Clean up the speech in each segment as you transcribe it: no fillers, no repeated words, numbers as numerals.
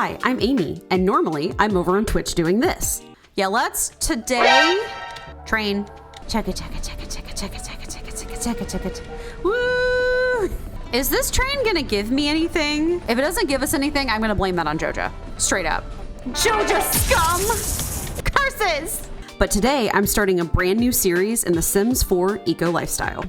Hi, I'm Amy, and normally I'm over on Twitch doing this. Yeah, let's today train. Check it. Woo! Is this train gonna give me anything? If it doesn't give us anything, I'm gonna blame that on Joja. Straight up. Joja scum! Curses! But today I'm starting a brand new series in the Sims 4 eco lifestyle.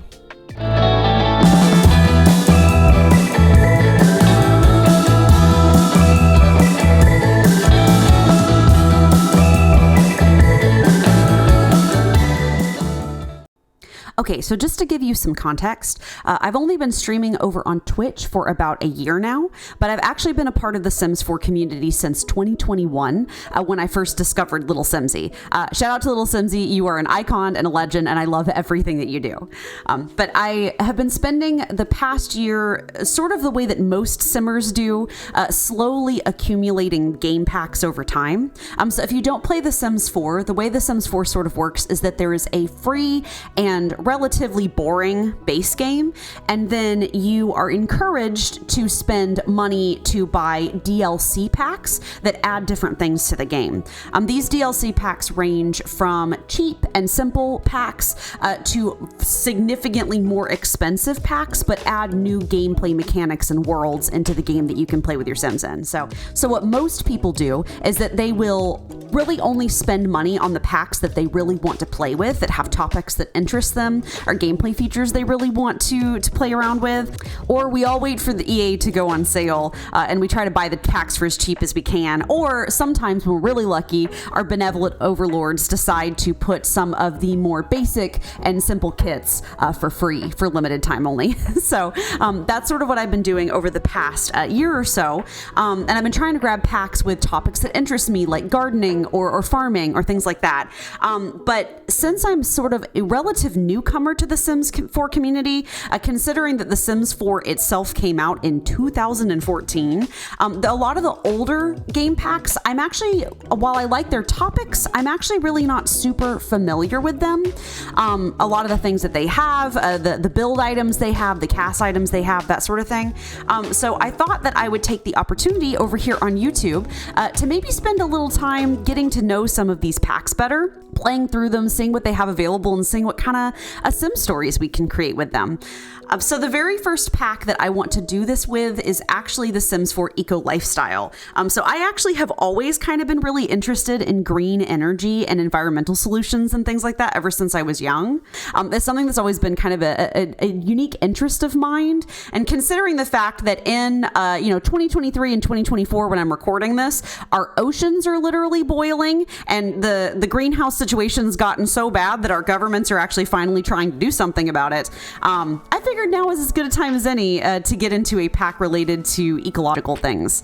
Okay, so just to give you some context, I've only been streaming over on Twitch for about a year now, but I've actually been a part of the Sims 4 community since 2021 when I first discovered lilsimsie. Shout out to lilsimsie, you are an icon and a legend, and I love everything that you do. But I have been spending the past year sort of the way that most Simmers do, slowly accumulating game packs over time. So if you don't play The Sims 4, the way The Sims 4 sort of works is that there is a free and relatively boring base game, and then you are encouraged to spend money to buy DLC packs that add different things to the game. These DLC packs range from cheap and simple packs to significantly more expensive packs, but add new gameplay mechanics and worlds into the game that you can play with your Sims in. So what most people do is that they will really only spend money on the packs that they really want to play with, that have topics that interest them, or gameplay features they really want to play around with. Or we all wait for the EA to go on sale and we try to buy the packs for as cheap as we can. Or sometimes when we're really lucky, our benevolent overlords decide to put some of the more basic and simple kits for free for limited time only. So that's sort of what I've been doing over the past year or so. And I've been trying to grab packs with topics that interest me, like gardening or farming or things like that. But since I'm sort of a relative newcomer to the Sims 4 community, considering that the Sims 4 itself came out in 2014, a lot of the older game packs, while I like their topics, I'm actually really not super familiar with them. A lot of the things that they have, the build items they have, the cast items they have, that sort of thing. So I thought that I would take the opportunity over here on YouTube to maybe spend a little time getting to know some of these packs better, playing through them, seeing what they have available, and seeing what kind of Sim stories we can create with them. So the very first pack that I want to do this with is actually the Sims 4 Eco Lifestyle. So I actually have always kind of been really interested in green energy and environmental solutions and things like that ever since I was young. It's something that's always been kind of a unique interest of mine. And considering the fact that in 2023 and 2024, when I'm recording this, our oceans are literally boiling, and the greenhouse situation's gotten so bad that our governments are actually finally trying to do something about it. I figured now is as good a time as any to get into a pack related to ecological things.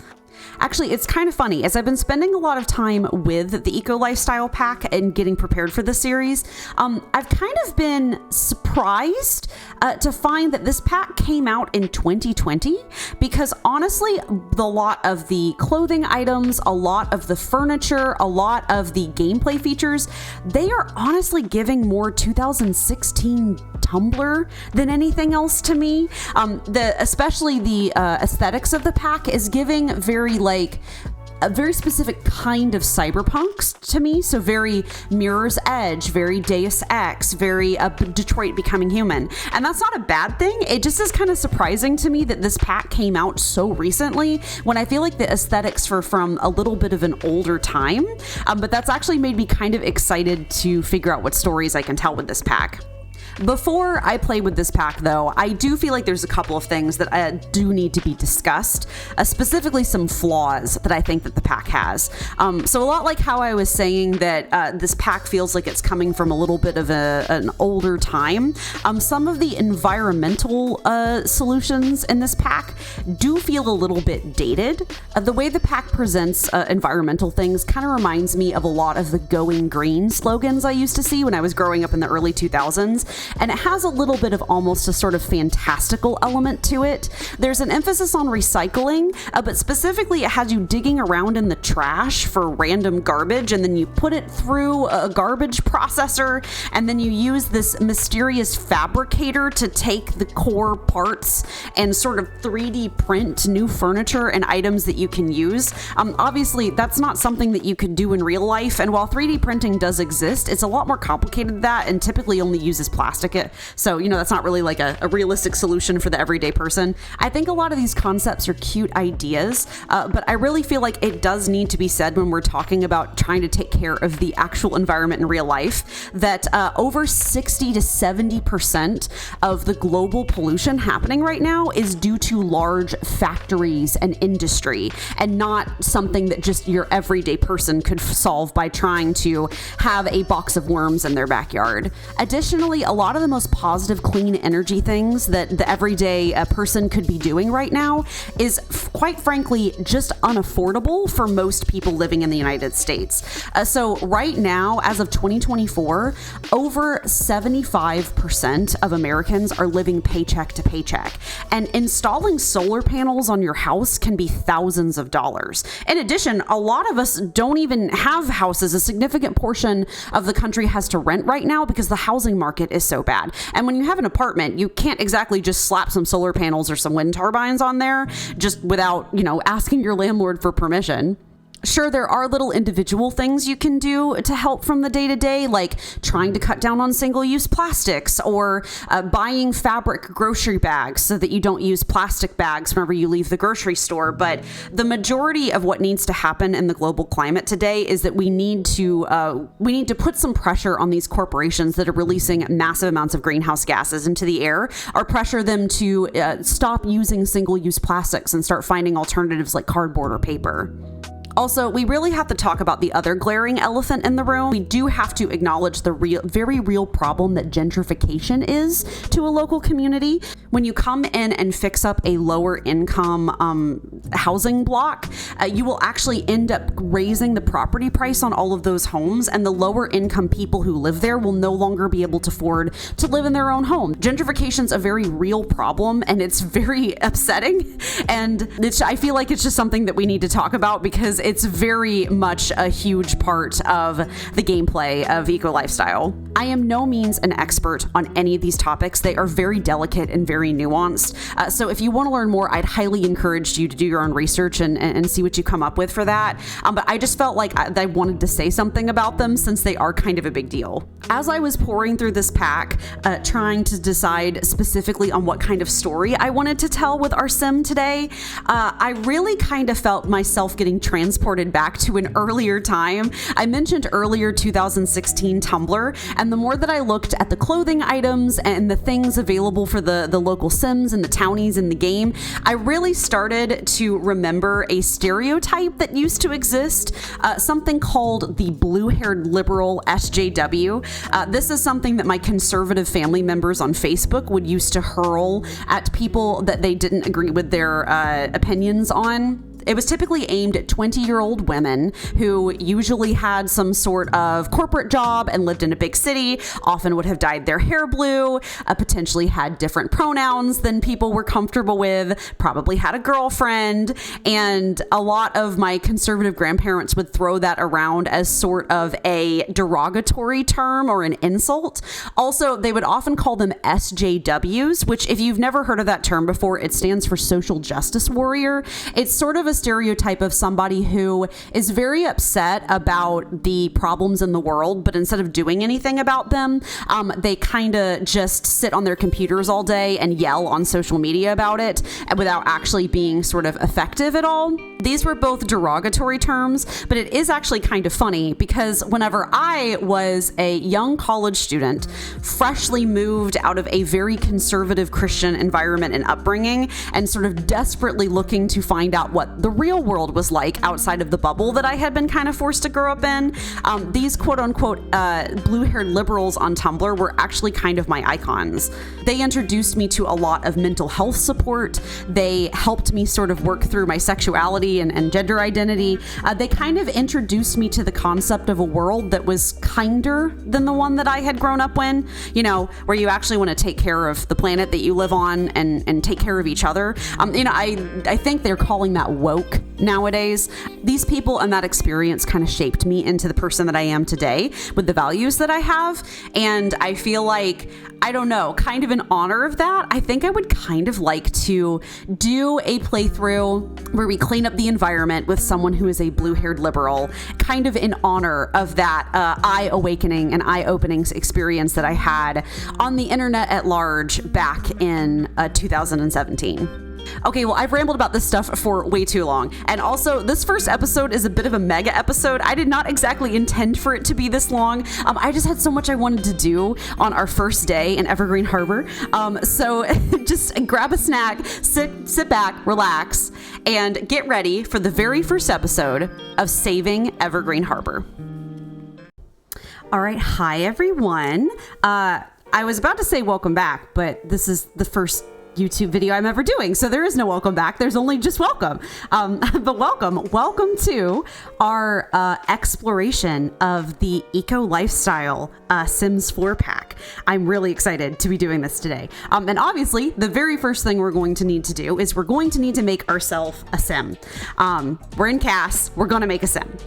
Actually, it's kind of funny, as I've been spending a lot of time with the Eco Lifestyle pack and getting prepared for the series, I've kind of been surprised to find that this pack came out in 2020, because honestly, a lot of the clothing items, a lot of the furniture, a lot of the gameplay features, they are honestly giving more 2016 Tumblr than anything else to me. Especially the aesthetics of the pack is giving a very specific kind of cyberpunks to me. So very Mirror's Edge, very Deus Ex, very Detroit Becoming Human. And that's not a bad thing. It just is kind of surprising to me that this pack came out so recently, when I feel like the aesthetics are from a little bit of an older time. But that's actually made me kind of excited to figure out what stories I can tell with this pack. Before I play with this pack, though, I do feel like there's a couple of things that do need to be discussed, specifically some flaws that I think that the pack has. So a lot like how I was saying that this pack feels like it's coming from a little bit of an older time, some of the environmental solutions in this pack do feel a little bit dated. The way the pack presents environmental things kind of reminds me of a lot of the Going Green slogans I used to see when I was growing up in the early 2000s. and it has a little bit of almost a sort of fantastical element to it. There's an emphasis on recycling, but specifically it has you digging around in the trash for random garbage, and then you put it through a garbage processor, and then you use this mysterious fabricator to take the core parts and sort of 3D print new furniture and items that you can use. Obviously, that's not something that you could do in real life, and while 3D printing does exist, it's a lot more complicated than that and typically only uses plastic. So, that's not really like a realistic solution for the everyday person. I think a lot of these concepts are cute ideas, but I really feel like it does need to be said when we're talking about trying to take care of the actual environment in real life that over 60 to 70% of the global pollution happening right now is due to large factories and industry, and not something that just your everyday person could solve by trying to have a box of worms in their backyard. Additionally, a lot of the most positive clean energy things that the everyday person could be doing right now is quite frankly just unaffordable for most people living in the United States. So right now, as of 2024, over 75% of Americans are living paycheck to paycheck, and installing solar panels on your house can be thousands of dollars. In addition, a lot of us don't even have houses. A significant portion of the country has to rent right now because the housing market is so bad. And when you have an apartment, you can't exactly just slap some solar panels or some wind turbines on there just without, asking your landlord for permission. Sure, there are little individual things you can do to help from the day-to-day, like trying to cut down on single-use plastics or buying fabric grocery bags so that you don't use plastic bags whenever you leave the grocery store. But the majority of what needs to happen in the global climate today is that we need to put some pressure on these corporations that are releasing massive amounts of greenhouse gases into the air, or pressure them to stop using single-use plastics and start finding alternatives like cardboard or paper. Also, we really have to talk about the other glaring elephant in the room. We do have to acknowledge the very real problem that gentrification is to a local community. When you come in and fix up a lower income housing block, you will actually end up raising the property price on all of those homes, and the lower income people who live there will no longer be able to afford to live in their own home. Gentrification's a very real problem, and it's very upsetting, and I feel like it's just something that we need to talk about because it's very much a huge part of the gameplay of eco lifestyle. I am no means an expert on any of these topics. They are very delicate and very nuanced. So if you want to learn more, I'd highly encourage you to do your own research and see what you come up with for that. But I just felt like I wanted to say something about them since they are kind of a big deal. As I was pouring through this pack, trying to decide specifically on what kind of story I wanted to tell with our sim today, I really kind of felt myself getting transported back to an earlier time. I mentioned earlier 2016 Tumblr, and the more that I looked at the clothing items and the things available for the local Sims and the townies in the game, I really started to remember a stereotype that used to exist, something called the blue-haired liberal SJW. This is something that my conservative family members on Facebook would used to hurl at people that they didn't agree with their opinions on. It was typically aimed at 20-year-old women who usually had some sort of corporate job and lived in a big city, often would have dyed their hair blue, potentially had different pronouns than people were comfortable with, probably had a girlfriend, and a lot of my conservative grandparents would throw that around as sort of a derogatory term or an insult. Also, they would often call them SJWs, which if you've never heard of that term before, it stands for social justice warrior. It's sort of a stereotype of somebody who is very upset about the problems in the world, but instead of doing anything about them, they kind of just sit on their computers all day and yell on social media about it without actually being sort of effective at all. These were both derogatory terms, but it is actually kind of funny because whenever I was a young college student, freshly moved out of a very conservative Christian environment and upbringing, and sort of desperately looking to find out what the real world was like outside of the bubble that I had been kind of forced to grow up in, these quote-unquote blue-haired liberals on Tumblr were actually kind of my icons. They introduced me to a lot of mental health support. They helped me sort of work through my sexuality sexuality and gender identity. They kind of introduced me to the concept of a world that was kinder than the one that I had grown up in, you know, where you actually want to take care of the planet that you live on and take care of each other. You know, I think they're calling that woke nowadays. These people and that experience kind of shaped me into the person that I am today with the values that I have. And I feel like, I don't know, kind of in honor of that, I think I would kind of like to do a playthrough where we clean up the environment with someone who is a blue-haired liberal, kind of in honor of that eye-awakening and eye-opening experience that I had on the internet at large back in 2017. Okay, well, I've rambled about this stuff for way too long. And also, this first episode is a bit of a mega episode. I did not exactly intend for it to be this long. I just had so much I wanted to do on our first day in Evergreen Harbor. So just grab a snack, sit back, relax, and get ready for the very first episode of Saving Evergreen Harbor. All right, hi everyone. I was about to say welcome back, but this is the first YouTube video I'm ever doing, so there is no welcome back. There's only just welcome. But welcome to our exploration of the eco lifestyle Sims 4 pack. I'm really excited to be doing this today. And obviously, the very first thing we're going to need to do is we're going to need to make ourselves a sim. We're in CAS. We're going to make a sim.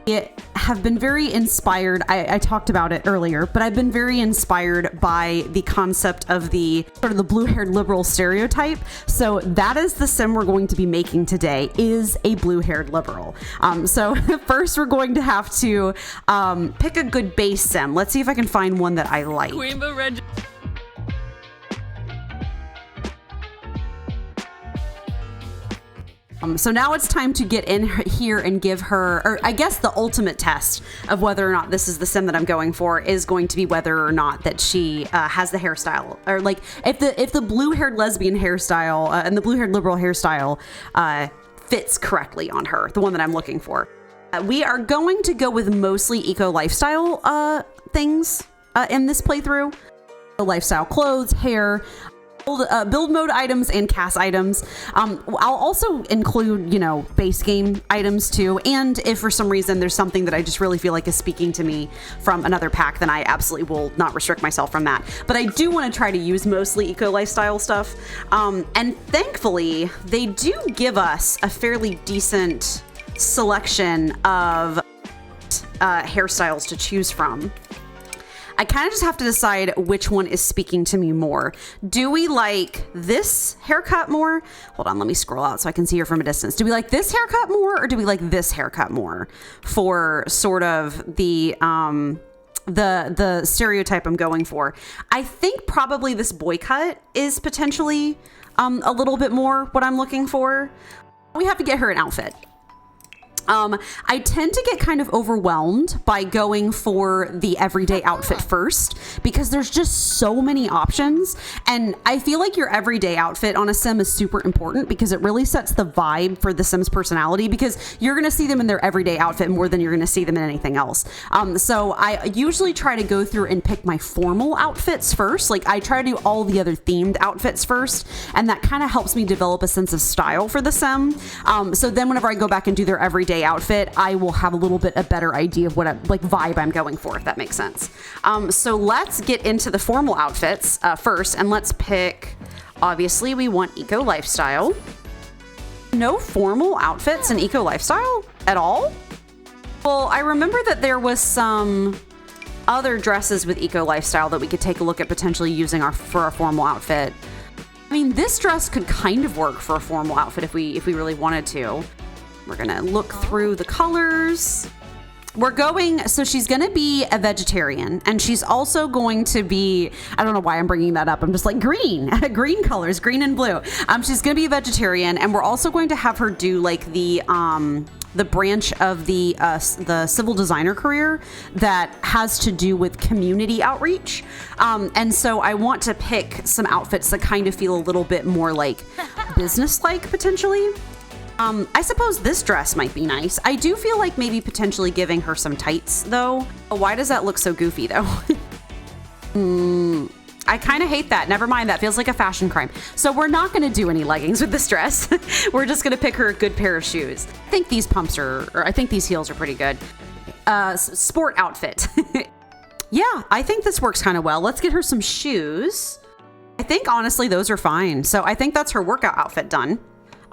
It have been very inspired. I talked about it earlier, but I've been very inspired by the concept of the sort of the blue-haired liberal stereotype. So that is the sim we're going to be making today, is a blue-haired liberal. So first we're going to have to pick a good base sim. Let's see if I can find one that I like. So now it's time to get in here and give her, or I guess the ultimate test of whether or not this is the sim that I'm going for is going to be whether or not that she has the hairstyle, or like if the blue-haired lesbian hairstyle and the blue-haired liberal hairstyle fits correctly on her, the one that I'm looking for. We are going to go with mostly eco lifestyle things in this playthrough. Lifestyle clothes, hair, build mode items and CAS items. I'll also include, you know, base game items too. And if for some reason there's something that I just really feel like is speaking to me from another pack, then I absolutely will not restrict myself from that. But I do want to try to use mostly eco lifestyle stuff. And thankfully, they do give us a fairly decent selection of hairstyles to choose from. I kind of just have to decide which one is speaking to me more. Do we like this haircut more? Hold on, let me scroll out so I can see her from a distance. Do we like this haircut more, or do we like this haircut more for sort of the stereotype I'm going for? I think probably this boy cut is potentially a little bit more what I'm looking for. We have to get her an outfit. I tend to get kind of overwhelmed by going for the everyday outfit first, because there's just so many options. And I feel like your everyday outfit on a sim is super important because it really sets the vibe for the sim's personality, because you're going to see them in their everyday outfit more than you're going to see them in anything else. So I usually try to go through and pick my formal outfits first. Like I try to do all the other themed outfits first, and that kind of helps me develop a sense of style for the sim. So then whenever I go back and do their everyday outfit, I will have a little bit a better idea of what vibe I'm going for, if that makes sense. So let's get into the formal outfits first, and let's pick, obviously we want eco lifestyle. No formal outfits in eco lifestyle at all? Well, I remember that there was some other dresses with eco lifestyle that we could take a look at potentially using for a formal outfit. I mean, this dress could kind of work for a formal outfit if we really wanted to. We're gonna look through the colors. So she's gonna be a vegetarian, and she's also going to be, I don't know why I'm bringing that up. I'm just like green colors, green and blue. She's gonna be a vegetarian, and we're also going to have her do like the branch of the civil designer career that has to do with community outreach. And so I want to pick some outfits that kind of feel a little bit more like business-like potentially. I suppose this dress might be nice. I do feel like maybe potentially giving her some tights though. Why does that look so goofy though? I kind of hate that. Never mind, that feels like a fashion crime. So we're not going to do any leggings with this dress. We're just going to pick her a good pair of shoes. I think these pumps or I think these heels are pretty good. Sport outfit. Yeah, I think this works kind of well. Let's get her some shoes. I think honestly those are fine. So I think that's her workout outfit done.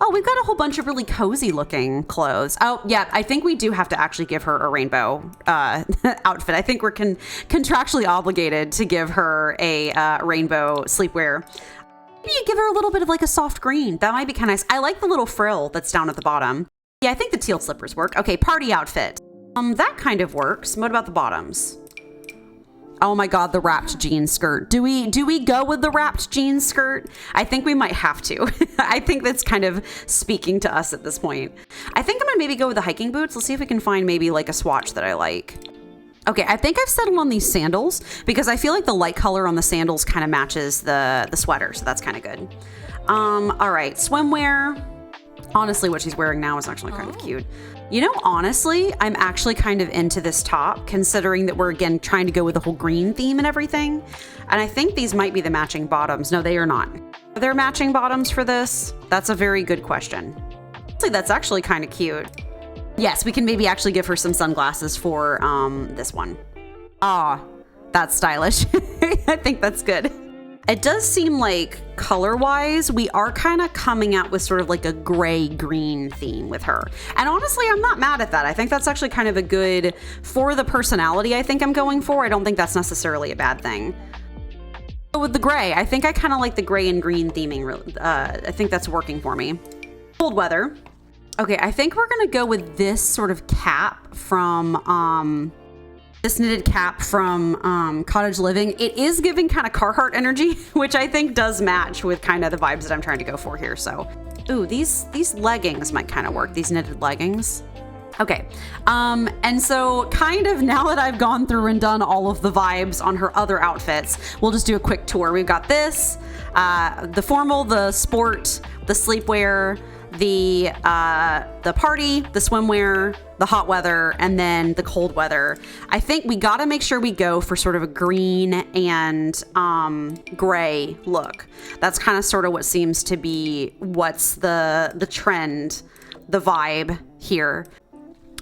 Oh, we've got a whole bunch of really cozy looking clothes. Oh, yeah, I think we do have to actually give her a rainbow outfit. I think we're contractually obligated to give her a rainbow sleepwear. Maybe you give her a little bit of like a soft green. That might be kind of nice. I like the little frill that's down at the bottom. Yeah, I think the teal slippers work. Okay, party outfit. That kind of works. What about the bottoms? Oh my God, the wrapped jean skirt. Do we go with the wrapped jean skirt? I think we might have to. I think that's kind of speaking to us at this point. I think I'm gonna maybe go with the hiking boots. Let's see if we can find maybe like a swatch that I like. Okay, I think I've settled on these sandals because I feel like the light color on the sandals kind of matches the sweater, so that's kind of good. All right, swimwear. Honestly, what she's wearing now is actually kind of cute. You know, honestly, I'm actually kind of into this top, considering that we're, again, trying to go with the whole green theme and everything. And I think these might be the matching bottoms. No, they are not. Are there matching bottoms for this? That's a very good question. Honestly, that's actually kind of cute. Yes, we can maybe actually give her some sunglasses for this one. Ah, that's stylish. I think that's good. It does seem like color-wise, we are kind of coming out with sort of like a gray-green theme with her. And honestly, I'm not mad at that. I think that's actually kind of a good, for the personality I think I'm going for, I don't think that's necessarily a bad thing. But with the gray, I think I kind of like the gray and green theming. I think that's working for me. Cold weather. Okay, I think we're gonna go with this sort of cap from, this knitted cap from Cottage Living. It is giving kind of Carhartt energy, which I think does match with kind of the vibes that I'm trying to go for here. So, ooh, these leggings might kind of work, these knitted leggings. Okay, and so kind of now that I've gone through and done all of the vibes on her other outfits, we'll just do a quick tour. We've got this, the formal, the sport, the sleepwear, the party, the swimwear, the hot weather, and then the cold weather. I think we got to make sure we go for sort of a green and gray look. That's kind of sort of what seems to be what's the trend, the vibe here.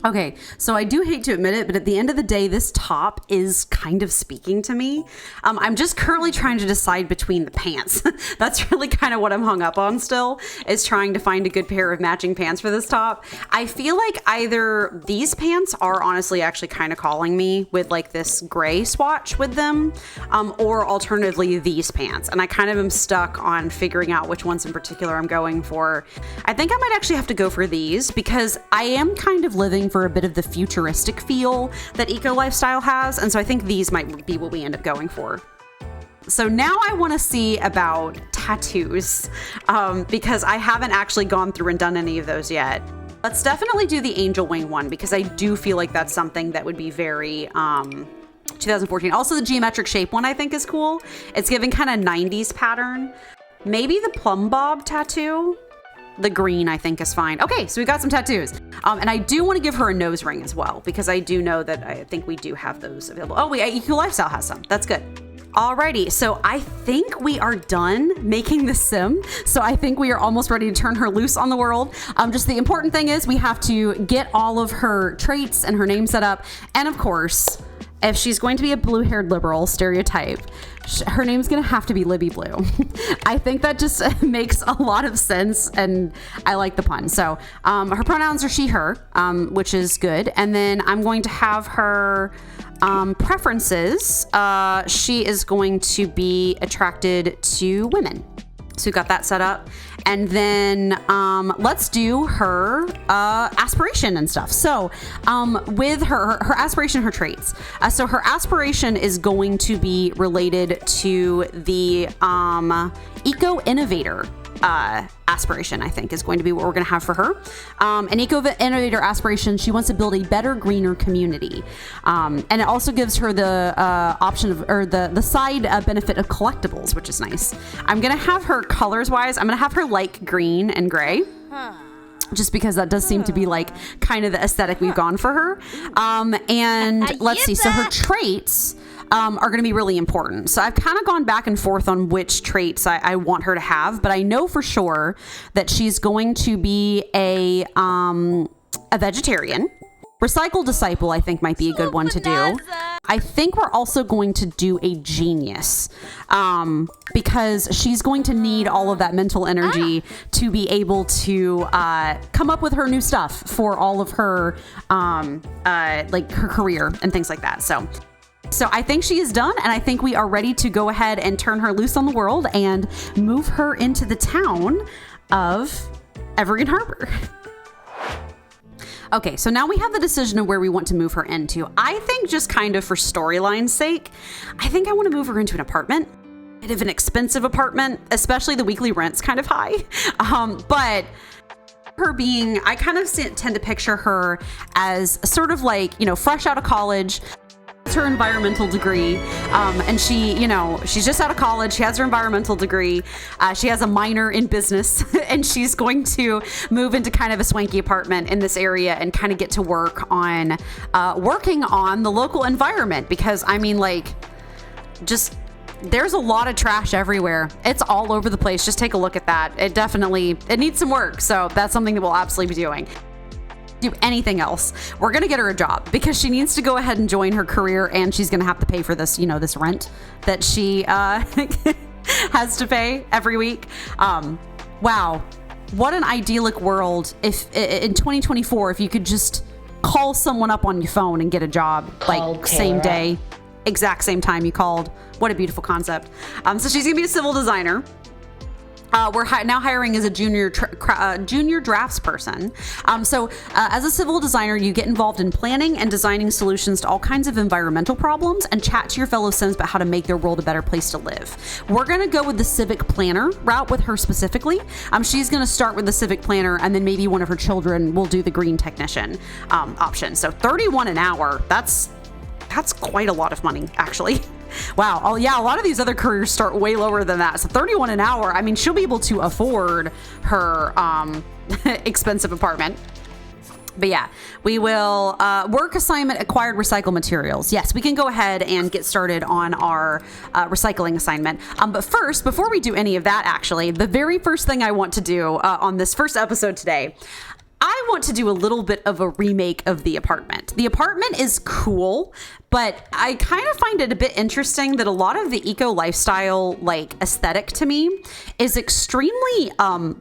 Okay, so I do hate to admit it, but at the end of the day, this top is kind of speaking to me. I'm just currently trying to decide between the pants. That's really kind of what I'm hung up on still, is trying to find a good pair of matching pants for this top. I feel like either these pants are honestly actually kind of calling me with like this gray swatch with them, or alternatively these pants. And I kind of am stuck on figuring out which ones in particular I'm going for. I think I might actually have to go for these because I am kind of living for a bit of the futuristic feel that eco lifestyle has, and so I think these might be what we end up going for. So now I want to see about tattoos, because I haven't actually gone through and done any of those yet. Let's definitely do the angel wing one because I do feel like that's something that would be very 2014. Also the geometric shape one I think is cool. It's giving kind of 90s pattern. Maybe the plumb bob tattoo. The green, I think, is fine. Okay, so we got some tattoos. And I do want to give her a nose ring as well, because I do know that I think we do have those available. Oh, Eco Lifestyle has some. That's good. Alrighty, so I think we are done making the sim. So I think we are almost ready to turn her loose on the world. Just the important thing is we have to get all of her traits and her name set up. And of course, if she's going to be a blue-haired liberal stereotype, her name's gonna have to be Libby Blue. I think that just makes a lot of sense, and I like the pun. So her pronouns are she, her, which is good. And then I'm going to have her preferences. She is going to be attracted to women. So we got that set up. And then let's do her aspiration and stuff. So with her aspiration, her traits. So her aspiration is going to be related to the eco-innovator aspiration, I think, is going to be what we're going to have for her. An eco-innovator aspiration, she wants to build a better, greener community. And it also gives her the option of, or the side benefit of collectibles, which is nice. I'm going to have her colors-wise, I'm going to have her like green and gray. Just because that does seem to be like kind of the aesthetic we've gone for her. And let's see, so her traits, are going to be really important. So I've kind of gone back and forth on which traits I want her to have, but I know for sure that she's going to be a vegetarian. Recycle disciple, I think, might be a good one to do. I think we're also going to do a genius, because she's going to need all of that mental energy to be able to come up with her new stuff for all of her like her career and things like that. So I think she is done, and I think we are ready to go ahead and turn her loose on the world and move her into the town of Evergreen Harbor. Okay, so now we have the decision of where we want to move her into. I think just kind of for storyline's sake, I think I want to move her into an apartment. Kind of an expensive apartment, especially the weekly rent's kind of high. But her being, I kind of tend to picture her as sort of like, you know, fresh out of college, her environmental degree, and she, you know, she's just out of college. She has her environmental degree. She has a minor in business, and she's going to move into kind of a swanky apartment in this area and kind of get to work on working on the local environment, because I mean, like, just there's a lot of trash everywhere. It's all over the place. Just take a look at that. It needs some work. So that's something that we'll absolutely be doing. Do anything else, we're gonna get her a job, because she needs to go ahead and join her career, and she's gonna have to pay for this, you know, this rent that she has to pay every week. Wow, what an idyllic world if in 2024 if you could just call someone up on your phone and get a job, like same day, exact same time you called. What a beautiful concept. So she's gonna be a civil designer. We're now hiring as a junior drafts person. As a civil designer, you get involved in planning and designing solutions to all kinds of environmental problems and chat to your fellow Sims about how to make their world a better place to live. We're going to go with the civic planner route with her specifically. She's going to start with the civic planner, and then maybe one of her children will do the green technician option. So 31 an hour, that's quite a lot of money, actually. Wow. Oh yeah, a lot of these other careers start way lower than that. So 31 an hour, I mean, she'll be able to afford her expensive apartment. But yeah, we will work assignment, acquired recycled materials. Yes, we can go ahead and get started on our recycling assignment. But first, before we do any of that, actually, the very first thing I want to do on this first episode today, I want to do a little bit of a remake of the apartment. The apartment is cool, but I kind of find it a bit interesting that a lot of the eco lifestyle like aesthetic to me is extremely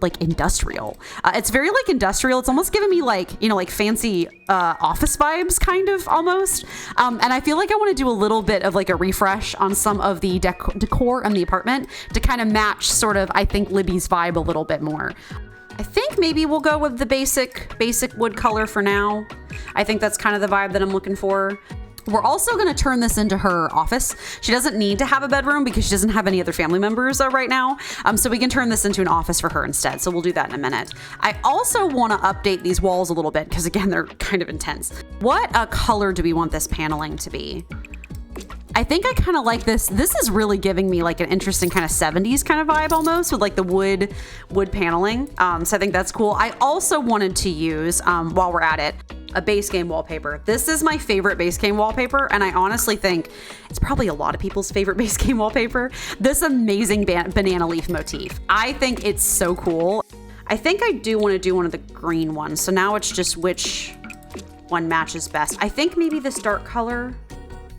like industrial. It's very like industrial. It's almost giving me like, you know, like fancy office vibes kind of almost. And I feel like I want to do a little bit of like a refresh on some of the decor in the apartment to kind of match sort of, I think, Libby's vibe a little bit more. I think maybe we'll go with the basic wood color for now. I think that's kind of the vibe that I'm looking for. We're also going to turn this into her office. She doesn't need to have a bedroom because she doesn't have any other family members right now. So we can turn this into an office for her instead. So we'll do that in a minute. I also want to update these walls a little bit because, again, they're kind of intense. What color do we want this paneling to be? I think I kind of like this. This is really giving me like an interesting kind of 70s kind of vibe almost with like the wood paneling. So I think that's cool. I also wanted to use, while we're at it, a base game wallpaper. This is my favorite base game wallpaper, and I honestly think it's probably a lot of people's favorite base game wallpaper. This amazing banana leaf motif. I think it's so cool. I think I do want to do one of the green ones. So now it's just which one matches best. I think maybe this dark color.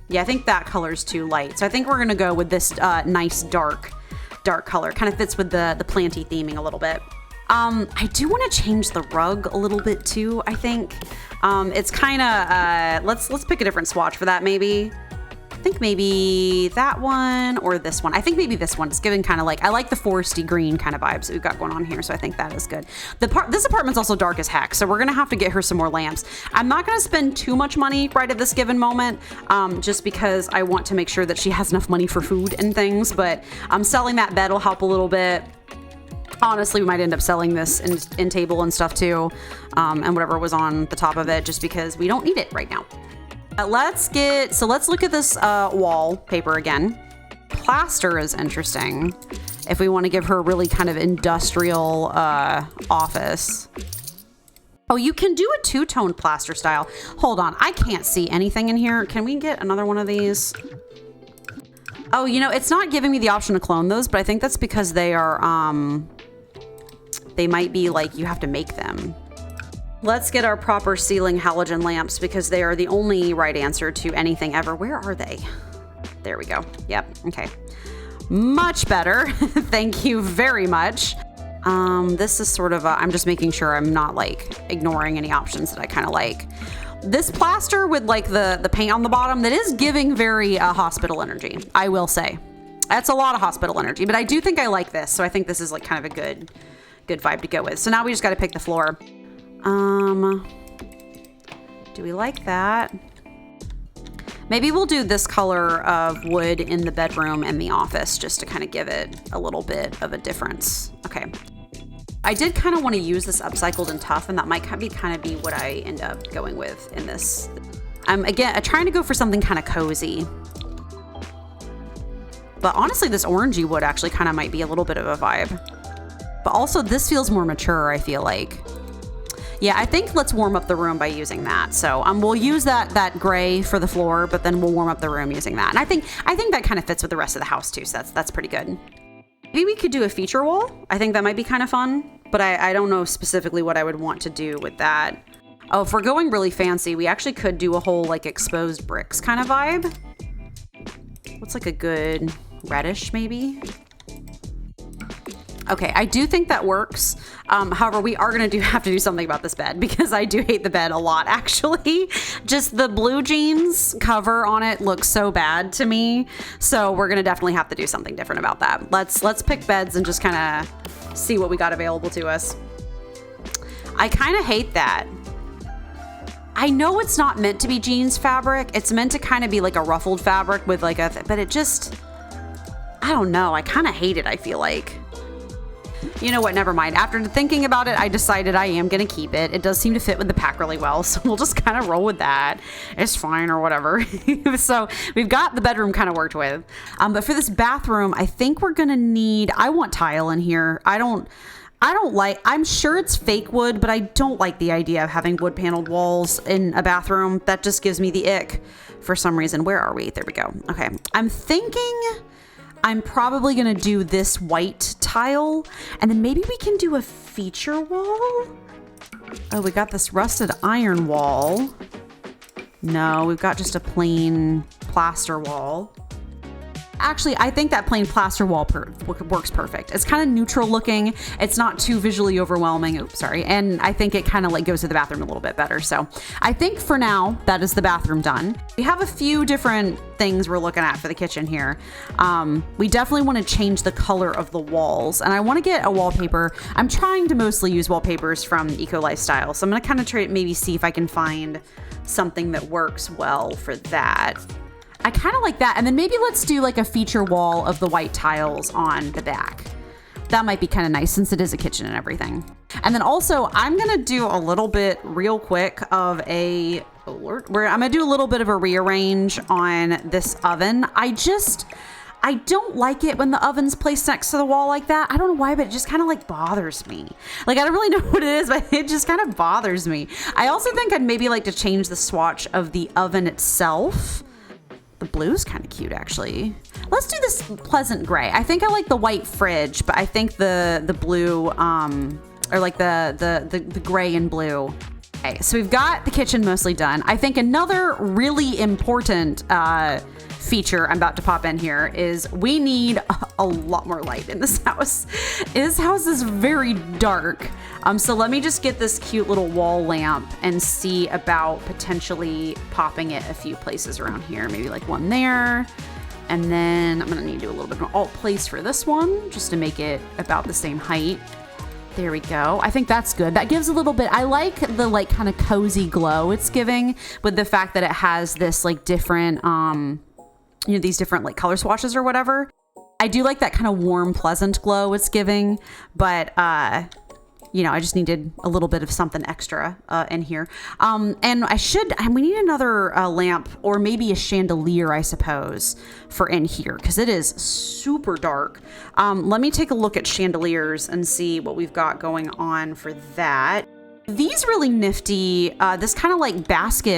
Yeah, I think that color's too light. So I think we're gonna go with this nice dark color. Kind of fits with the planty theming a little bit. I do want to change the rug a little bit too, I think. It's kind of, let's pick a different swatch for that maybe. I think maybe that one or this one. I think maybe this one. It's giving kind of like, I like the foresty green kind of vibes that we've got going on here. So I think that is good. This apartment's also dark as heck. So we're going to have to get her some more lamps. I'm not going to spend too much money right at this given moment, just because I want to make sure that she has enough money for food and things. But selling that bed will help a little bit. Honestly, we might end up selling this in table and stuff too, and whatever was on the top of it, just because we don't need it right now. Let's look at this wallpaper again. Plaster is interesting if we want to give her a really kind of industrial office. Oh, you can do a two-tone plaster style. Hold on, I can't see anything in here. Can we get another one of these? Oh, you know, it's not giving me the option to clone those, but I think that's because they are, they might be like, you have to make them. Let's get our proper ceiling halogen lamps because they are the only right answer to anything ever. Where are they? There we go. Yep. Okay. Much better. Thank you very much. This is sort of I'm just making sure I'm not like ignoring any options that I kind of like. This plaster with like the paint on the bottom, that is giving very hospital energy, I will say. That's a lot of hospital energy, but I do think I like this. So I think this is like kind of a good vibe to go with. So now we just got to pick the floor. Do we like that? Maybe we'll do this color of wood in the bedroom and the office just to kind of give it a little bit of a difference. Okay. I did kind of want to use this upcycled and tough, and that might kind of be what I end up going with in this. I'm trying to go for something kind of cozy. But honestly, this orangey wood actually kind of might be a little bit of a vibe. But also this feels more mature, I feel like. Yeah, I think let's warm up the room by using that. So we'll use that gray for the floor, but then we'll warm up the room using that. And I think that kind of fits with the rest of the house too, so that's pretty good. Maybe we could do a feature wall. I think that might be kind of fun, but I don't know specifically what I would want to do with that. Oh, if we're going really fancy, we actually could do a whole like exposed bricks kind of vibe. What's like a good reddish maybe? Okay, I do think that works. However, we are gonna have to do something about this bed because I do hate the bed a lot, actually. Just the blue jeans cover on it looks so bad to me. So we're gonna definitely have to do something different about that. Let's pick beds and just kind of see what we got available to us. I kind of hate that. I know it's not meant to be jeans fabric. It's meant to kind of be like a ruffled fabric with like but it just, I don't know. I kind of hate it, I feel like. You know what, never mind. After thinking about it, I decided I am going to keep it. It does seem to fit with the pack really well, so we'll just kind of roll with that. It's fine or whatever. So we've got the bedroom kind of worked with. But for this bathroom, I think we're going to need, I want tile in here. I don't like, I'm sure it's fake wood, but I don't like the idea of having wood paneled walls in a bathroom. That just gives me the ick for some reason. Where are we? There we go. Okay. I'm thinking I'm probably going to do this white tile, and then maybe we can do a feature wall. Oh, we got this rusted iron wall. No, we've got just a plain plaster wall. Actually, I think that plain plaster wall works perfect. It's kind of neutral looking. It's not too visually overwhelming. Oops, sorry. And I think it kind of like goes to the bathroom a little bit better. So I think for now, that is the bathroom done. We have a few different things we're looking at for the kitchen here. We definitely want to change the color of the walls, and I want to get a wallpaper. I'm trying to mostly use wallpapers from Eco Lifestyle. So I'm going to kind of try maybe see if I can find something that works well for that. I kind of like that. And then maybe let's do like a feature wall of the white tiles on the back. That might be kind of nice since it is a kitchen and everything. And then also I'm going to do a little bit real quick of I'm going to do a little bit of a rearrange on this oven. I don't like it when the oven's placed next to the wall like that. I don't know why, but it just kind of like bothers me. Like, I don't really know what it is, but it just kind of bothers me. I also think I'd maybe like to change the swatch of the oven itself. The blue's kind of cute, actually. Let's do this pleasant gray. I think I like the white fridge, but I think the blue, or like the gray and blue. Okay, so we've got the kitchen mostly done. I think another really important feature I'm about to pop in here is we need a lot more light in this house. This house is very dark. So let me just get this cute little wall lamp and see about potentially popping it a few places around here. Maybe like one there. And then I'm gonna need to do a little bit of an alt place for this one just to make it about the same height. There we go. I think that's good. That gives a little bit, I like the like kind of cozy glow it's giving with the fact that it has this like different, these different like color swatches or whatever. I do like that kind of warm, pleasant glow it's giving, but, I just needed a little bit of something extra in here. And we need another lamp or maybe a chandelier, I suppose, for in here because it is super dark. Let me take a look at chandeliers and see what we've got going on for that. These really nifty, this kind of like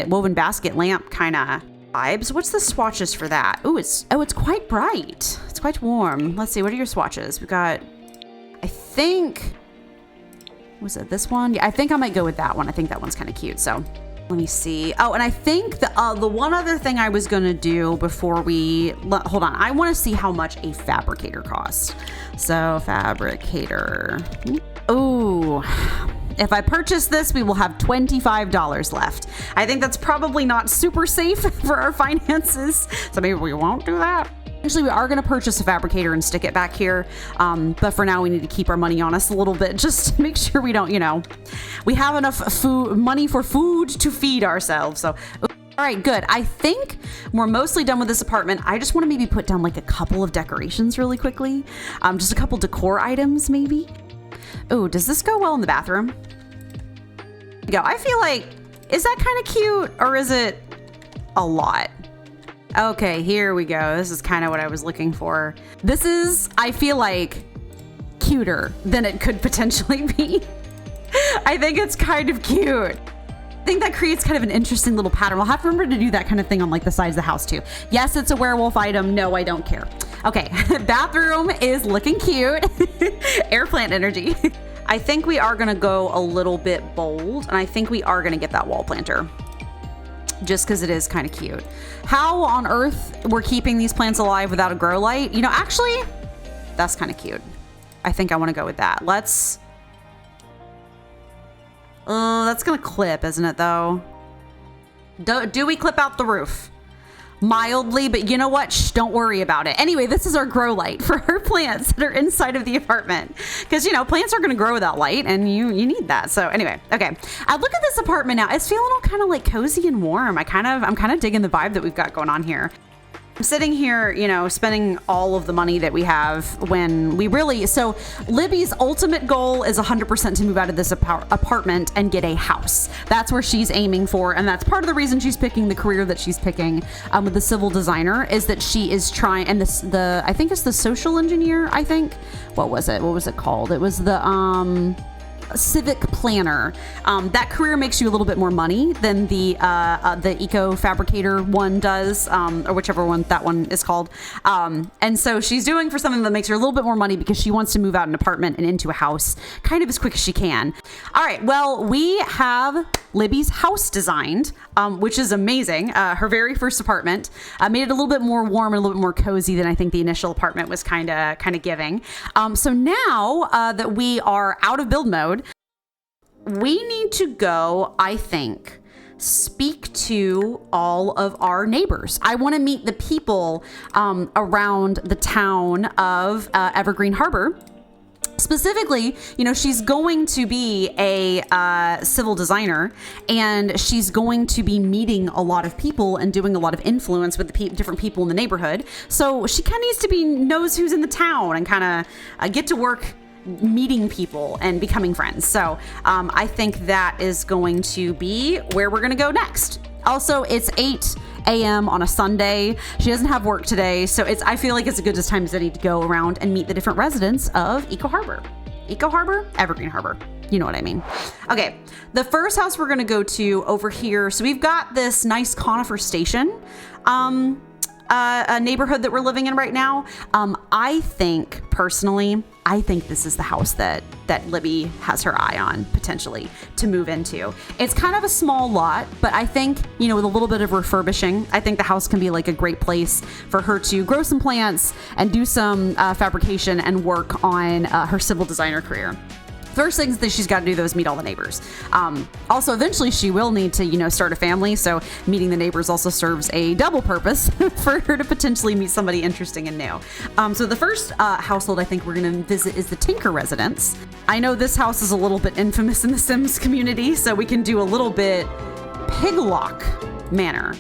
woven basket lamp kind of Vibes. What's the swatches for that? Ooh, it's quite bright. It's quite warm. Let's see. What are your swatches? We've got, I think, was it this one? Yeah, I think I might go with that one. I think that one's kind of cute. So let me see. Oh, and I think the one other thing I was going to do before we, hold on. I want to see how much a fabricator costs. So fabricator. Ooh. If I purchase this, we will have $25 left. I think that's probably not super safe for our finances, so maybe we won't do that. Actually, we are going to purchase a fabricator and stick it back here, but for now we need to keep our money on us a little bit just to make sure we don't, you know, we have enough money for food to feed ourselves. So, all right, good. I think we're mostly done with this apartment. I just want to maybe put down like a couple of decorations really quickly, just a couple decor items maybe. Oh, does this go well in the bathroom? Go. I feel like, is that kind of cute or is it a lot? Okay, here we go. This is kind of what I was looking for. This is, I feel like, cuter than it could potentially be. I think it's kind of cute. I think that creates kind of an interesting little pattern. We'll have to remember to do that kind of thing on like the sides of the house too. Yes, it's a werewolf item. No, I don't care. Okay, bathroom is looking cute. Air plant energy. I think we are gonna go a little bit bold, and I think we are gonna get that wall planter. Just because it is kind of cute. How on earth we're keeping these plants alive without a grow light? You know, actually, that's kind of cute. I think I want to go with that. Let's... that's gonna clip, isn't it, though? Do we clip out the roof? Mildly, but you know what? Shh, don't worry about it. Anyway, this is our grow light for our plants that are inside of the apartment. Because, you know, plants are going to grow without light and you need that. So anyway, okay. I look at this apartment now. It's feeling all kind of like cozy and warm. I'm kind of digging the vibe that we've got going on here. I'm sitting here, you know, spending all of the money that we have when we really, so Libby's ultimate goal is 100% to move out of this apartment and get a house. That's where she's aiming for. And that's part of the reason she's picking the career that she's picking with the civil designer is that she is trying, and I think it's the social engineer, I think. What was it called? It was the, civic planner. That career makes you a little bit more money than the eco fabricator one does, or whichever one that one is called. And so she's doing for something that makes her a little bit more money because she wants to move out an apartment and into a house kind of as quick as she can. All right, well, we have Libby's house designed, which is amazing. Her very first apartment made it a little bit more warm and a little bit more cozy than I think the initial apartment was kind of giving. So now that we are out of build mode, we need to go, I think, speak to all of our neighbors. I want to meet the people around the town of Evergreen Harbor. Specifically, you know, she's going to be a civil designer and she's going to be meeting a lot of people and doing a lot of influence with the different people in the neighborhood. So she kind of needs to knows who's in the town and kind of get to work meeting people and becoming friends. So I think that is going to be where we're going to go next. Also, it's 8 a.m. on a Sunday. She doesn't have work today, so I feel like it's a good time as any to go around and meet the different residents of Eco Harbor. Eco Harbor? Evergreen Harbor. You know what I mean. Okay, the first house we're going to go to over here. So we've got this nice conifer station a neighborhood that we're living in right now. I think personally, this is the house that Libby has her eye on potentially to move into. It's kind of a small lot, but I think, you know, with a little bit of refurbishing, I think the house can be like a great place for her to grow some plants and do some fabrication and work on her civil designer career. First things that she's got to do, though, is meet all the neighbors. Also, eventually, she will need to, you know, start a family. So meeting the neighbors also serves a double purpose for her to potentially meet somebody interesting and new. So the first household I think we're going to visit is the Tinker residence. I know this house is a little bit infamous in the Sims community, so we can do a little bit Piglock manner.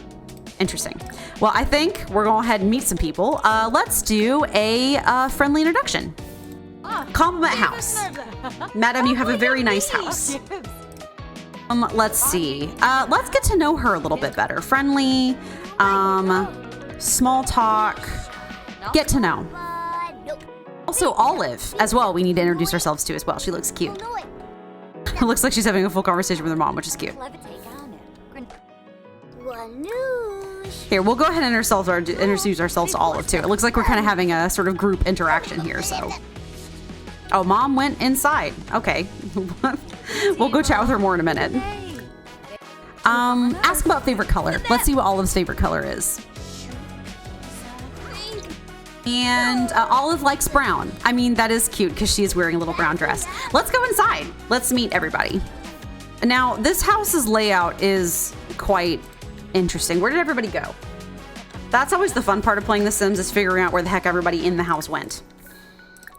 Interesting. Well, I think we're going to go ahead and meet some people. Let's do a friendly introduction. Compliment house. Madam, you have a very nice house. Let's see. Let's get to know her a little bit better. Friendly, small talk, get to know. Also, Olive as well. We need to introduce ourselves to as well. She looks cute. It looks like she's having a full conversation with her mom, which is cute. Here, we'll go ahead and introduce ourselves to Olive too. It looks like we're kind of having a sort of group interaction here, so. Oh, Mom went inside. Okay. We'll go chat with her more in a minute. Ask about favorite color. Let's see what Olive's favorite color is. And Olive likes brown. I mean, that is cute because she is wearing a little brown dress. Let's go inside. Let's meet everybody. Now, this house's layout is quite interesting. Where did everybody go? That's always the fun part of playing The Sims, is figuring out where the heck everybody in the house went.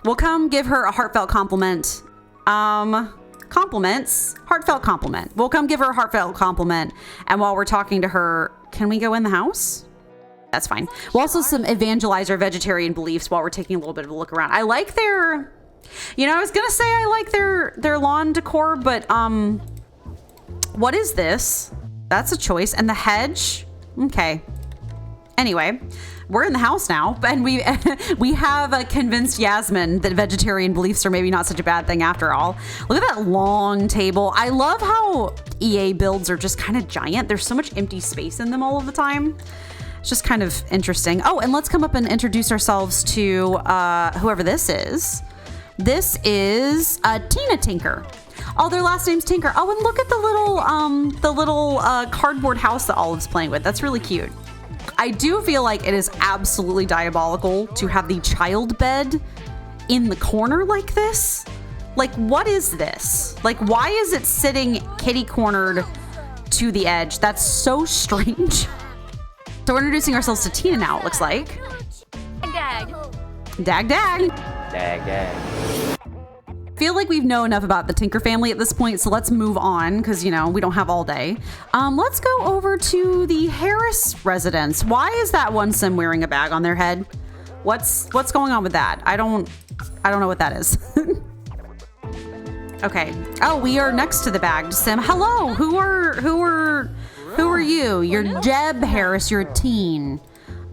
We'll come give her a heartfelt compliment. Compliments. Heartfelt compliment. We'll come give her a heartfelt compliment. And while we're talking to her, can we go in the house? That's fine. We'll also evangelize our vegetarian beliefs while we're taking a little bit of a look around. I like their, I was gonna say I like their lawn decor, but what is this? That's a choice. And the hedge. Okay. Anyway, we're in the house now, and we have convinced Yasmin that vegetarian beliefs are maybe not such a bad thing after all. Look at that long table. I love how EA builds are just kind of giant. There's so much empty space in them all of the time. It's just kind of interesting. Oh, and let's come up and introduce ourselves to whoever this is. This is Tina Tinker. Oh, their last name's Tinker. Oh, and look at the little cardboard house that Olive's playing with. That's really cute. I do feel like it is absolutely diabolical to have the child bed in the corner like this. Like, what is this? Like, why is it sitting kitty-cornered to the edge? That's so strange. So we're introducing ourselves to Tina now, it looks like. Dag. Dag, dag. Dag, dag. Feel like we've known enough about the Tinker family at this point, so let's move on because, we don't have all day. Let's go over to the Harris residence. Why is that one sim wearing a bag on their head? What's going on with that? I don't know what that is. Okay. Oh, we are next to the bagged sim. Hello. Who are you? You're Jeb Harris. You're a teen.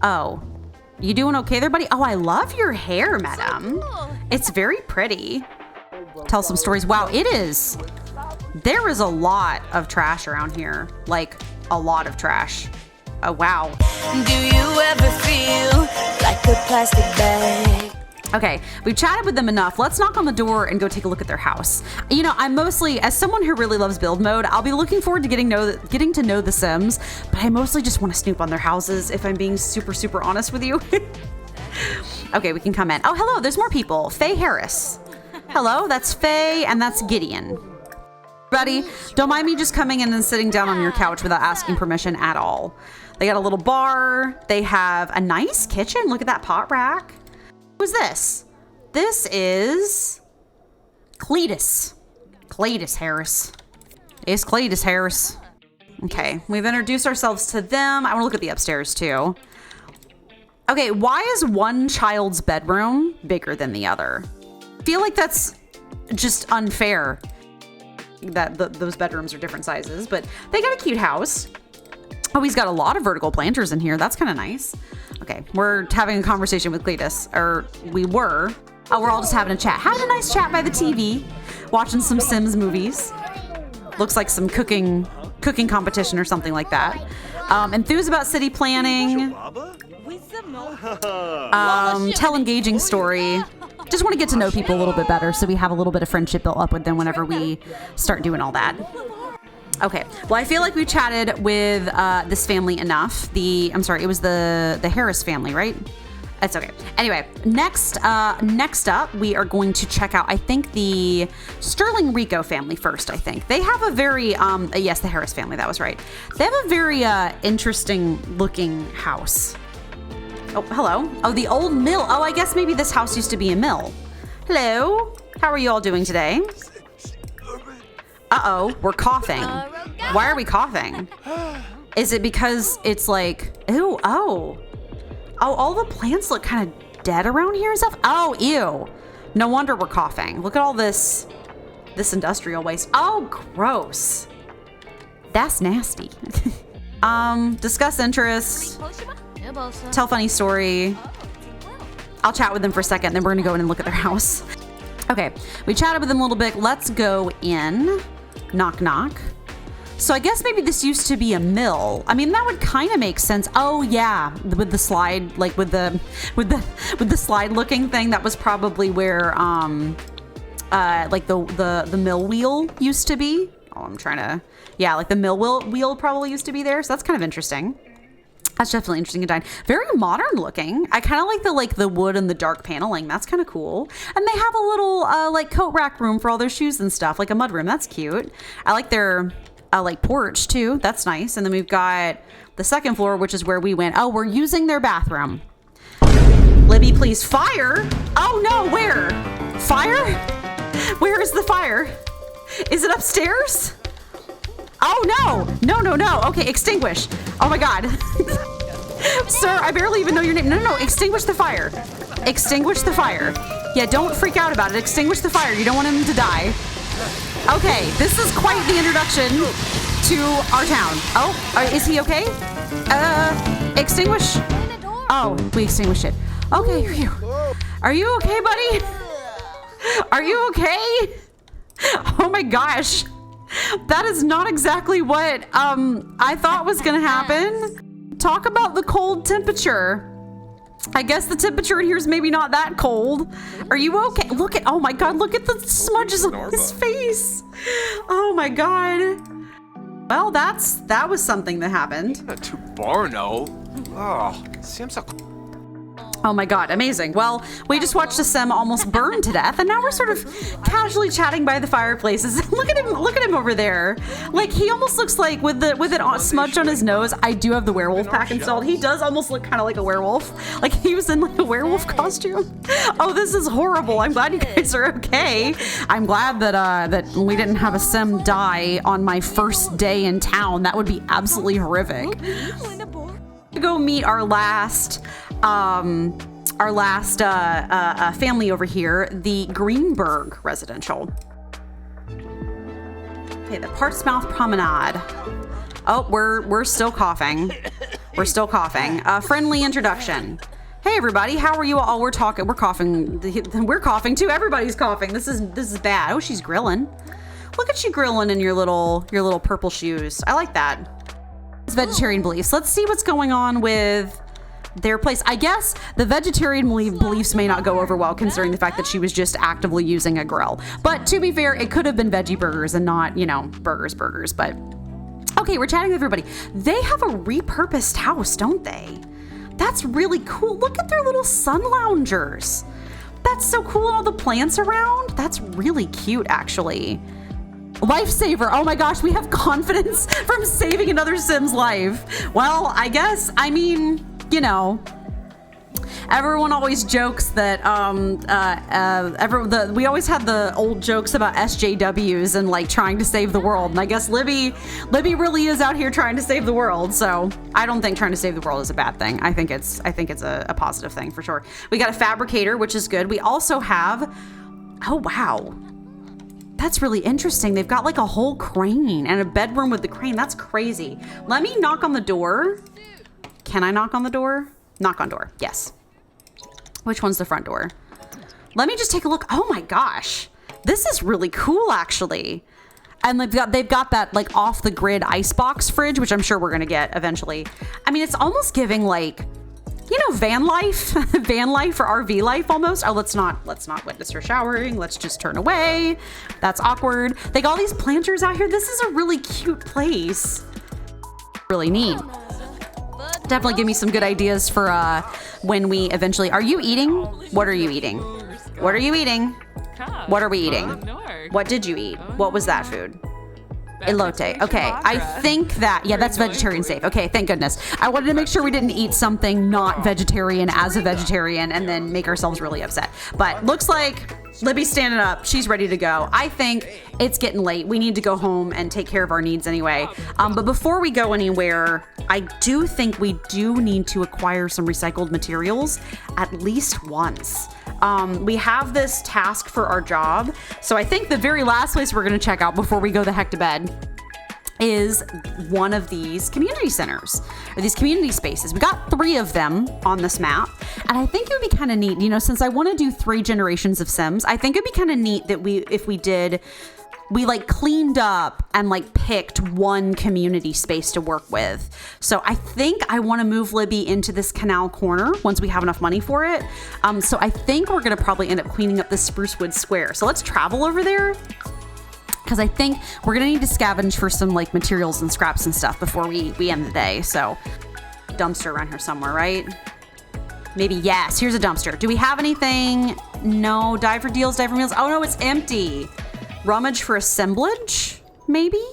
Oh, you doing okay there, buddy? Oh, I love your hair, madam. It's very pretty. Tell some stories. Wow, it is. There is a lot of trash around here. Like, a lot of trash. Oh, wow. Do you ever feel like a plastic bag? Okay, we've chatted with them enough. Let's knock on the door and go take a look at their house. I'm mostly, as someone who really loves build mode, I'll be looking forward to getting to know the Sims, but I mostly just want to snoop on their houses, if I'm being super, super honest with you. Okay, we can come in. Oh, hello, there's more people. Faye Harris. Hello, that's Faye, and that's Gideon. Buddy, don't mind me just coming in and sitting down on your couch without asking permission at all. They got a little bar. They have a nice kitchen. Look at that pot rack. Who's this? This is Cletus. Cletus Harris. It's Cletus Harris. Okay, we've introduced ourselves to them. I want to look at the upstairs too. Okay, why is one child's bedroom bigger than the other? I feel like that's just unfair that those bedrooms are different sizes, but they got a cute house. Oh, he's got a lot of vertical planters in here. That's kind of nice. Okay, we're having a conversation with Cletus, or we were. Oh, we're all just having a chat. Having a nice chat by the TV, watching some Sims movies. Looks like some cooking competition or something like that. Enthused about city planning. Tell engaging story. Just want to get to know people a little bit better so we have a little bit of friendship built up with them whenever we start doing all that. Okay, well, I feel like we chatted with this family enough. It was the Harris family, right? That's okay. Anyway, next up, we are going to check out, I think, the Sterling Rico family first, I think. They have a very, yes, the Harris family, that was right. They have a very interesting looking house. Oh, hello. Oh, the old mill. Oh, I guess maybe this house used to be a mill. Hello. How are you all doing today? Uh-oh, we're coughing. Why are we coughing? Is it because it's like, ooh, oh, all the plants look kind of dead around here and stuff? Oh, ew. No wonder we're coughing. Look at all this industrial waste. Oh, gross. That's nasty. Discuss interests. Tell funny story. I'll chat with them for a second, then we're gonna go in and look at their house. Okay, we chatted with them a little bit. Let's go in. Knock, knock. So I guess maybe this used to be a mill. I mean, that would kind of make sense. Oh yeah, with the slide, like with the slide looking thing, that was probably where like the mill wheel used to be. Oh, I'm trying to, yeah, like the mill wheel probably used to be there. So that's kind of interesting. That's definitely interesting design. Very modern looking. I kind of like the wood and the dark paneling. That's kind of cool. And they have a little like coat rack room for all their shoes and stuff, like a mud room. That's cute. I like their like porch too. That's nice. And then we've got the second floor, which is where we went. Oh, we're using their bathroom. Libby, please. Fire? Oh no, where? Fire? Where is the fire? Is it upstairs? Oh no. Okay, extinguish. Oh my God. Sir, I barely even know your name. No, extinguish the fire. Extinguish the fire. Yeah, don't freak out about it. Extinguish the fire. You don't want him to die. Okay, this is quite the introduction to our town. Oh, is he okay? Extinguish. Oh, we extinguished it. Okay, are you okay, buddy? Are you okay? Oh my gosh. That is not exactly what I thought was gonna happen. Talk about the cold temperature. I guess the temperature in here is maybe not that cold. Are you okay? Look at, oh my God, look at the smudges on his face. Oh my God. Well, that was something that happened. To Barno. Oh, seems like. Oh my God, amazing. Well, we just watched a sim almost burn to death, and now we're sort of casually chatting by the fireplaces. Look at him over there. Like, he almost looks like, with it smudged on his nose, I do have the werewolf pack installed. He does almost look kind of like a werewolf. Like he was in like a werewolf costume. Oh, this is horrible. I'm glad you guys are okay. I'm glad that we didn't have a sim die on my first day in town. That would be absolutely horrific. To go meet our last family over here, the Greenberg residential. Okay, the Portsmouth Promenade. Oh, we're still coughing. We're still coughing. Friendly introduction. Hey everybody, how are you all? We're coughing. We're coughing too. Everybody's coughing. This is bad. Oh, she's grilling. Look at you grilling in your little purple shoes. I like that. It's vegetarian beliefs. Let's see what's going on with their place. I guess the vegetarian beliefs may not go over well considering the fact that she was just actively using a grill. But to be fair, it could have been veggie burgers and not, burgers, but okay, we're chatting with everybody. They have a repurposed house, don't they? That's really cool. Look at their little sun loungers. That's so cool. And all the plants around. That's really cute, actually. Lifesaver. Oh my gosh, we have confidence from saving another Sim's life. Well, everyone always jokes that we always had the old jokes about SJWs and like trying to save the world. And I guess Libby really is out here trying to save the world. So I don't think trying to save the world is a bad thing. I think it's a positive thing for sure. We got a fabricator, which is good. We also have, oh wow, that's really interesting. They've got like a whole crane and a bedroom with the crane. That's crazy. Let me knock on the door. Can I knock on the door? Knock on door. Yes. Which one's the front door? Let me just take a look. Oh my gosh. This is really cool, actually. And they've got that like off the grid icebox fridge, which I'm sure we're going to get eventually. I mean, it's almost giving like, van life, van life or RV life almost. Oh, let's not witness her showering. Let's just turn away. That's awkward. They got all these planters out here. This is a really cute place. Really neat. Definitely give me some good ideas for when we eventually. Are you eating? What are you eating? What are you eating? What are we eating? What did you eat? What was that food? Elote. Okay, I think that's vegetarian safe. Okay, thank goodness. I wanted to make sure we didn't eat something not vegetarian as a vegetarian and then make ourselves really upset. But looks like Libby's standing up. She's ready to go. I think it's getting late. We need to go home and take care of our needs anyway. But before we go anywhere, I do think we do need to acquire some recycled materials at least once. We have this task for our job. So I think the very last place we're going to check out before we go the heck to bed is one of these community centers or these community spaces. We got 3 of them on this map. And I think it would be kind of neat, since I want to do 3 generations of Sims, I think it'd be kind of neat that if we did we like cleaned up and like picked one community space to work with. So I think I want to move Libby into this canal corner once we have enough money for it. So I think we're going to probably end up cleaning up this Sprucewood Square. So let's travel over there, because I think we're going to need to scavenge for some like materials and scraps and stuff before we end the day. So dumpster around here somewhere, right? Maybe, yes, here's a dumpster. Do we have anything? No, dive for deals, dive for meals. Oh no, it's empty. Rummage for assemblage, maybe?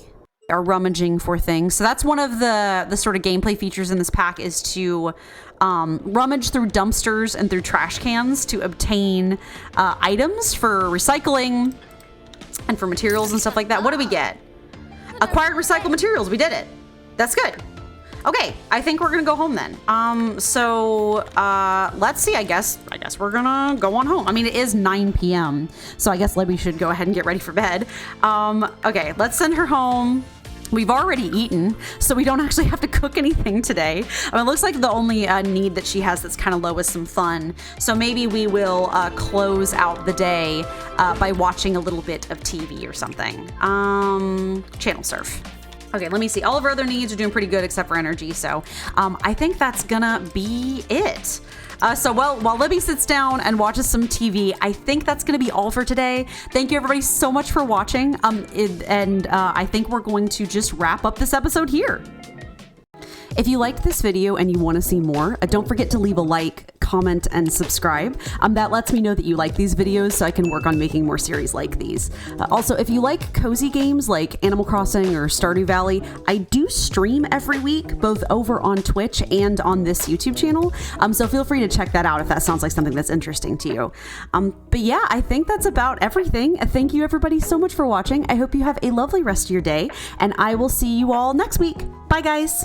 Or rummaging for things. So that's one of the sort of gameplay features in this pack, is to rummage through dumpsters and through trash cans to obtain items for recycling and for materials and stuff like that. What do we get? Acquired recycled materials. We did it. That's good. Okay, I think we're gonna go home then. Let's see, I guess we're gonna go on home. I mean, it is 9 p.m., so I guess Libby should go ahead and get ready for bed. Okay, let's send her home. We've already eaten, so we don't actually have to cook anything today. It looks like the only need that she has that's kind of low is some fun. So maybe we will close out the day by watching a little bit of TV or something. Channel surf. Okay, let me see. All of our other needs are doing pretty good except for energy, so I think that's gonna be it. While Libby sits down and watches some TV, I think that's gonna be all for today. Thank you everybody so much for watching, I think we're going to just wrap up this episode here. If you liked this video and you want to see more, don't forget to leave a like, comment, and subscribe. That lets me know that you like these videos so I can work on making more series like these. Also, if you like cozy games like Animal Crossing or Stardew Valley, I do stream every week, both over on Twitch and on this YouTube channel. So feel free to check that out if that sounds like something that's interesting to you. But yeah, I think that's about everything. Thank you everybody so much for watching. I hope you have a lovely rest of your day, and I will see you all next week. Bye guys.